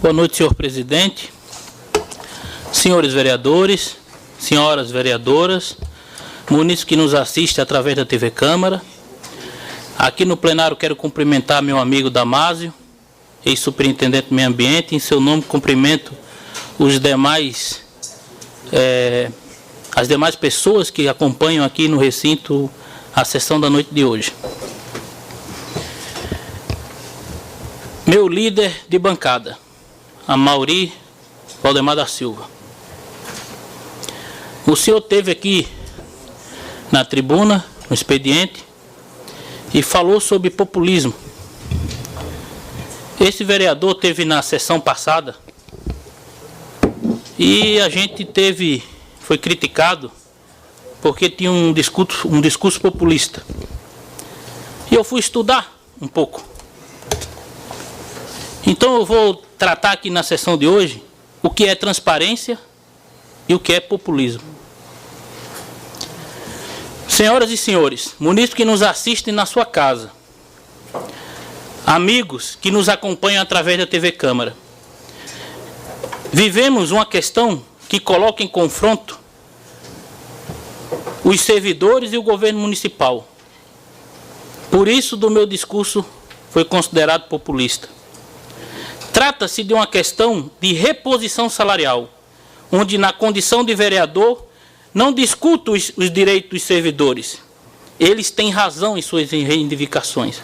Boa noite, senhor presidente, senhores vereadores, senhoras vereadoras, munícipes que nos assistem através da TV Câmara. Aqui no plenário quero cumprimentar meu amigo Damásio, ex-superintendente do meio ambiente. Em seu nome cumprimento os demais, as demais pessoas que acompanham aqui no recinto a sessão da noite de hoje. Meu líder de bancada, Amaury Valdemar da Silva. O senhor esteve aqui na tribuna, no expediente, e falou sobre populismo. Esse vereador teve na sessão passada e a gente foi criticado porque tinha um discurso populista. E eu fui estudar um pouco. Então eu vou tratar aqui na sessão de hoje o que é transparência e o que é populismo. Senhoras e senhores, munícipes que nos assistem na sua casa, amigos que nos acompanham através da TV Câmara, vivemos uma questão que coloca em confronto os servidores e o governo municipal. Por isso, do meu discurso foi considerado populista. Trata-se de uma questão de reposição salarial, onde na condição de vereador não discuto os direitos dos servidores. Eles têm razão em suas reivindicações.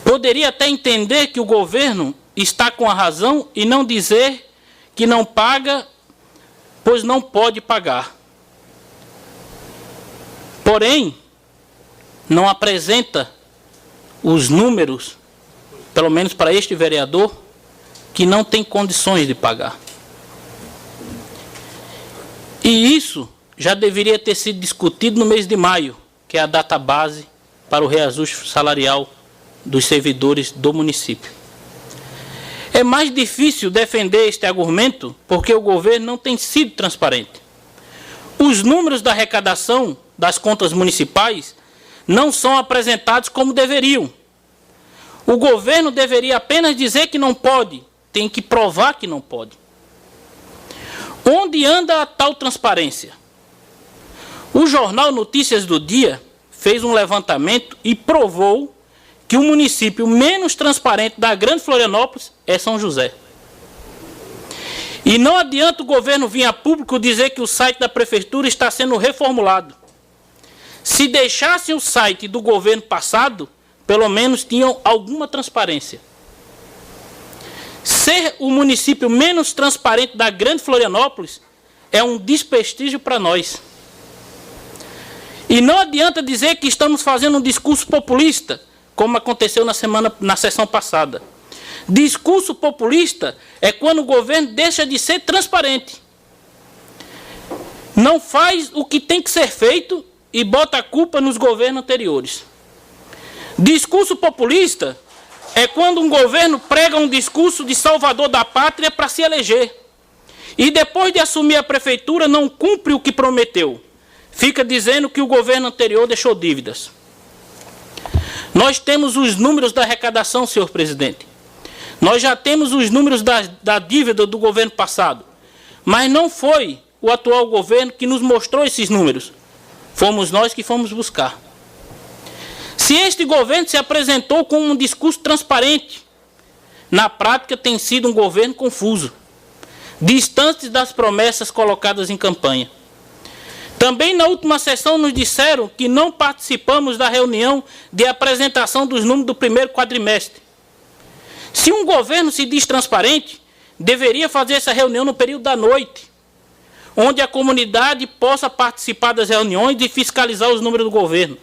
Poderia até entender que o governo está com a razão e não dizer que não paga, pois não pode pagar. Porém, não apresenta os números, pelo menos para este vereador, que não tem condições de pagar. E isso já deveria ter sido discutido no mês de maio, que é a data base para o reajuste salarial dos servidores do município. É mais difícil defender este argumento porque o governo não tem sido transparente. Os números da arrecadação das contas municipais não são apresentados como deveriam. O governo deveria apenas dizer que não pode, tem que provar que não pode. Onde anda a tal transparência? O jornal Notícias do Dia fez um levantamento e provou que o município menos transparente da Grande Florianópolis é São José. E não adianta o governo vir a público dizer que o site da prefeitura está sendo reformulado. Se deixassem o site do governo passado, pelo menos tinham alguma transparência. Ser o município menos transparente da Grande Florianópolis é um desprestígio para nós. E não adianta dizer que estamos fazendo um discurso populista, como aconteceu na sessão passada. Discurso populista é quando o governo deixa de ser transparente. Não faz o que tem que ser feito e bota a culpa nos governos anteriores. Discurso populista é quando um governo prega um discurso de salvador da pátria para se eleger. E depois de assumir a prefeitura não cumpre o que prometeu. Fica dizendo que o governo anterior deixou dívidas. Nós temos os números da arrecadação, senhor presidente. Nós já temos os números da dívida do governo passado. Mas não foi o atual governo que nos mostrou esses números. Fomos nós que fomos buscar. Se este governo se apresentou com um discurso transparente, na prática tem sido um governo confuso, distante das promessas colocadas em campanha. Também na última sessão nos disseram que não participamos da reunião de apresentação dos números do primeiro quadrimestre. Se um governo se diz transparente, deveria fazer essa reunião no período da noite, onde a comunidade possa participar das reuniões e fiscalizar os números do governo.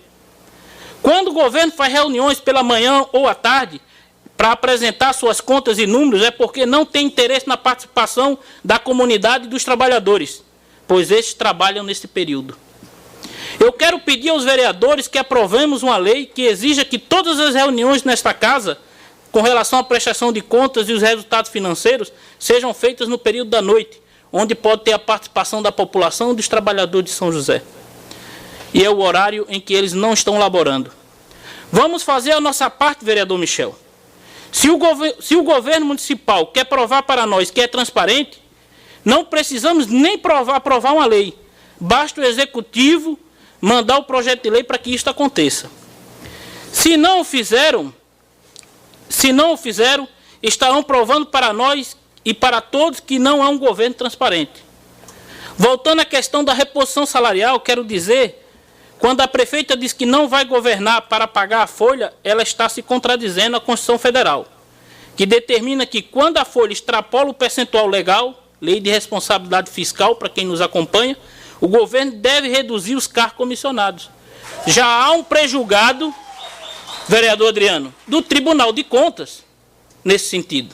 Quando o governo faz reuniões pela manhã ou à tarde para apresentar suas contas e números, é porque não tem interesse na participação da comunidade e dos trabalhadores, pois estes trabalham nesse período. Eu quero pedir aos vereadores que aprovemos uma lei que exija que todas as reuniões nesta casa, com relação à prestação de contas e os resultados financeiros, sejam feitas no período da noite, onde pode ter a participação da população e dos trabalhadores de São José. E é o horário em que eles não estão laborando. Vamos fazer a nossa parte, vereador Michel. Se o governo municipal quer provar para nós que é transparente, não precisamos nem aprovar uma lei. Basta o executivo mandar o projeto de lei para que isto aconteça. Se não o fizeram, estarão provando para nós e para todos que não é um governo transparente. Voltando à questão da reposição salarial, quero dizer, quando a prefeita diz que não vai governar para pagar a folha, ela está se contradizendo à Constituição Federal, que determina que quando a folha extrapola o percentual legal, lei de responsabilidade fiscal para quem nos acompanha, o governo deve reduzir os cargos comissionados. Já há um prejulgado, vereador Adriano, do Tribunal de Contas, nesse sentido.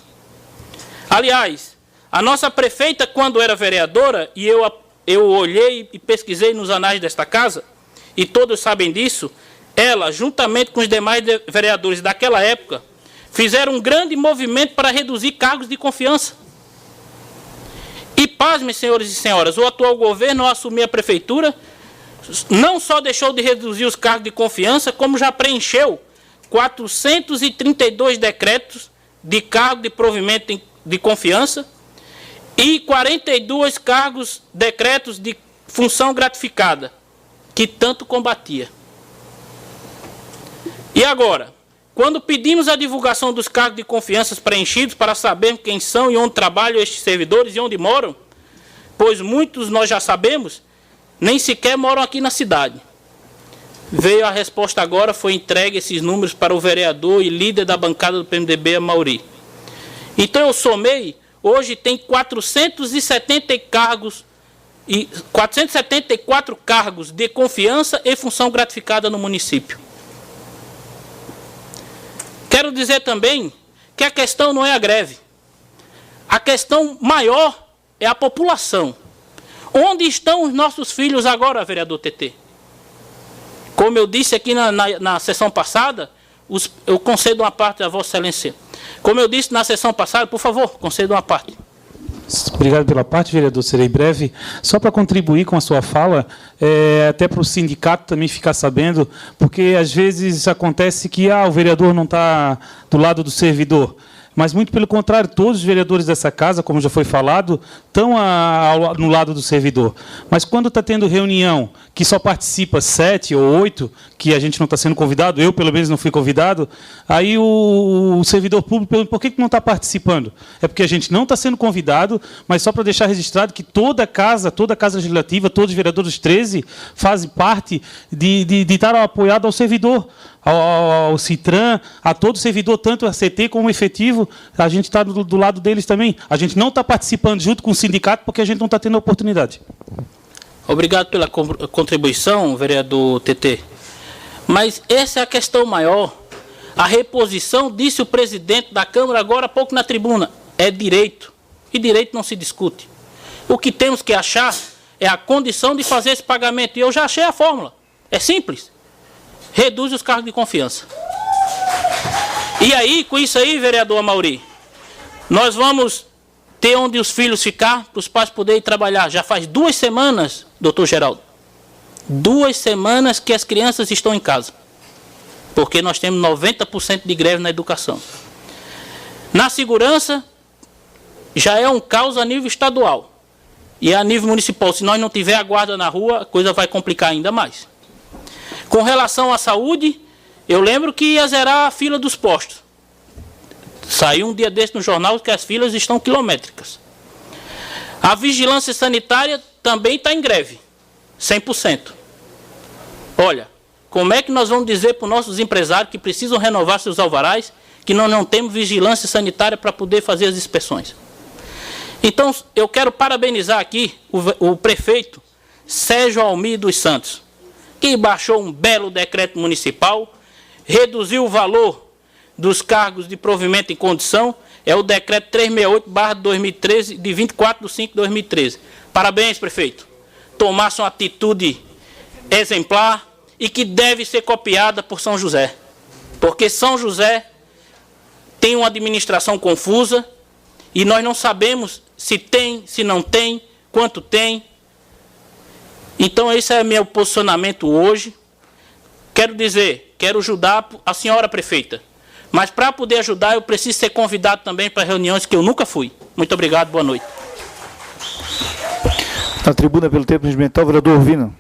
Aliás, a nossa prefeita, quando era vereadora, e eu olhei e pesquisei nos anais desta casa, e todos sabem disso, ela, juntamente com os demais vereadores daquela época, fizeram um grande movimento para reduzir cargos de confiança. E pasmem, senhores e senhoras, o atual governo, ao assumir a prefeitura, não só deixou de reduzir os cargos de confiança, como já preencheu 432 decretos de cargo de provimento de confiança e 42 decretos de função gratificada, que tanto combatia. E agora, quando pedimos a divulgação dos cargos de confiança preenchidos para sabermos quem são e onde trabalham estes servidores e onde moram, pois muitos nós já sabemos, nem sequer moram aqui na cidade. Veio a resposta agora, foi entregue esses números para o vereador e líder da bancada do PMDB, Amaury. Então eu somei, hoje tem 474 cargos de confiança e função gratificada no município. Quero dizer também que a questão não é a greve. A questão maior é a população. Onde estão os nossos filhos agora, vereador TT? Como eu disse aqui na sessão passada, eu concedo uma parte a Vossa Excelência. Como eu disse na sessão passada, por favor, conceda uma parte. Obrigado pela parte, vereador. Serei breve. Só para contribuir com a sua fala, até para o sindicato também ficar sabendo, porque às vezes acontece que o vereador não está do lado do servidor. Mas, muito pelo contrário, todos os vereadores dessa casa, como já foi falado, estão no lado do servidor. Mas quando está tendo reunião que só participa 7 ou 8, que a gente não está sendo convidado, eu pelo menos não fui convidado, aí o servidor público pergunta por que não está participando. É porque a gente não está sendo convidado, mas só para deixar registrado que toda a casa legislativa, todos os vereadores 13, fazem parte de estar apoiado ao servidor, ao CITRAN, a todo servidor, tanto a CT como o efetivo, a gente está do lado deles também. A gente não está participando junto com o sindicato porque a gente não está tendo a oportunidade. Obrigado pela contribuição, vereador TT. Mas essa é a questão maior. A reposição, disse o presidente da Câmara agora há pouco na tribuna, é direito. E direito não se discute. O que temos que achar é a condição de fazer esse pagamento. E eu já achei a fórmula. É simples. Reduz os cargos de confiança. E aí, com isso aí, vereador Amaury, nós vamos ter onde os filhos ficar, para os pais poderem trabalhar. Já faz 2 semanas, doutor Geraldo, 2 semanas que as crianças estão em casa. Porque nós temos 90% de greve na educação. Na segurança, já é um caos a nível estadual. E a nível municipal, se nós não tiver a guarda na rua, a coisa vai complicar ainda mais. Com relação à saúde, eu lembro que ia zerar a fila dos postos. Saiu um dia desse no jornal que as filas estão quilométricas. A vigilância sanitária também está em greve, 100%. Olha, como é que nós vamos dizer para os nossos empresários que precisam renovar seus alvarás que nós não temos vigilância sanitária para poder fazer as inspeções? Então, eu quero parabenizar aqui o prefeito Sérgio Almir dos Santos, que baixou um belo decreto municipal, reduziu o valor dos cargos de provimento em condição, é o decreto 368/2013, de 24/5/2013. Parabéns, prefeito. Tomasse uma atitude exemplar e que deve ser copiada por São José. Porque São José tem uma administração confusa e nós não sabemos se tem, se não tem, quanto tem. Então, esse é meu posicionamento hoje. Quero dizer, quero ajudar a senhora prefeita, Mas para poder ajudar, eu preciso ser convidado também para reuniões que eu nunca fui. Muito obrigado, boa noite. Na tribuna, pelo tempo regimental, vereador Urbino.